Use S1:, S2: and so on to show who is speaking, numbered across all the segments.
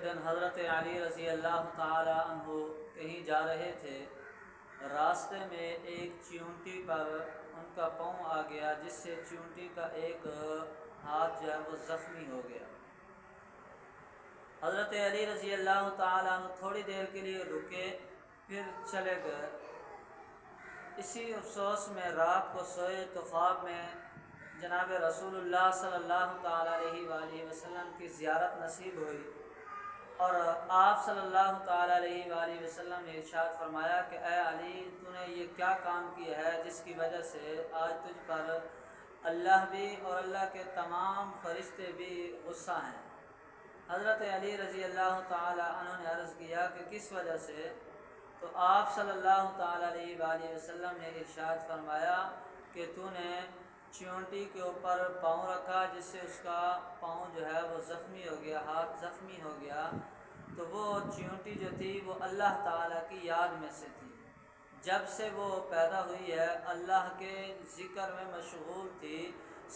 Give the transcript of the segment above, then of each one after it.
S1: ایک دن حضرت علی رضی اللہ تعالی عنہ کہیں جا رہے تھے، راستے میں ایک چیونٹی پر ان کا پاؤں آ گیا، جس سے چیونٹی کا ایک ہاتھ جو ہے وہ زخمی ہو گیا۔ حضرت علی رضی اللہ تعالی عنہ تھوڑی دیر کے لیے رکے، پھر چلے گئے۔ اسی افسوس میں رات کو سوئے تو خواب میں جناب رسول اللہ صلی اللہ تعالیٰ علیہ وآلہ وسلم کی زیارت نصیب ہوئی، اور آپ صلی اللہ تعالیٰ علیہ وآلہ وسلم نے ارشاد فرمایا کہ اے علی، تو نے یہ کیا کام کیا ہے جس کی وجہ سے آج تجھ پر اللہ بھی اور اللہ کے تمام فرشتے بھی غصہ ہیں۔ حضرت علی رضی اللہ تعالیٰ عنہ نے عرض کیا کہ کس وجہ سے؟ تو آپ صلی اللہ تعالیٰ علیہ وآلہ وسلم نے ارشاد فرمایا کہ تو نے چیونٹی کے اوپر پاؤں رکھا، جس سے اس کا پاؤں جو ہے وہ زخمی ہو گیا، ہاتھ زخمی ہو گیا۔ تو وہ چیونٹی جو تھی وہ اللہ تعالیٰ کی یاد میں سے تھی، جب سے وہ پیدا ہوئی ہے اللہ کے ذکر میں مشغول تھی،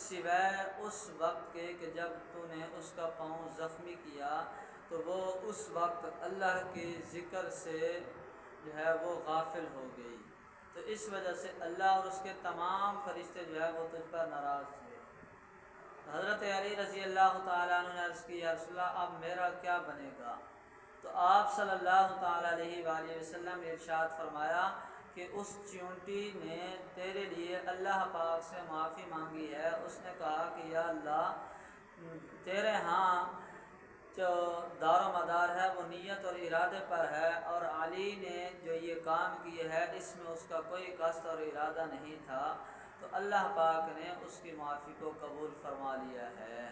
S1: سوائے اس وقت کے کہ جب تو نے اس کا پاؤں زخمی کیا تو وہ اس وقت اللہ کے ذکر سے جو ہے وہ غافل ہو گئی۔ تو اس وجہ سے اللہ اور اس کے تمام فرشتے جو ہے وہ تجھ پر ناراض تھے۔ حضرت علی رضی اللہ تعالیٰ عنہ نے عرض کی یا رسول اللہ اب میرا کیا بنے گا؟ تو آپ صلی اللہ تعالیٰ علیہ وآلہ وسلم نے ارشاد فرمایا کہ اس چیونٹی نے تیرے لیے اللہ پاک سے معافی مانگی ہے۔ اس نے کہا کہ یا اللہ، تیرے ہاں جو دار و مدار ہے وہ نیت اور ارادے پر ہے، اور علی نے جو یہ کام کیے ہے اس میں اس کا کوئی قصد اور ارادہ نہیں تھا، تو اللہ پاک نے اس کی معافی کو قبول فرما لیا ہے۔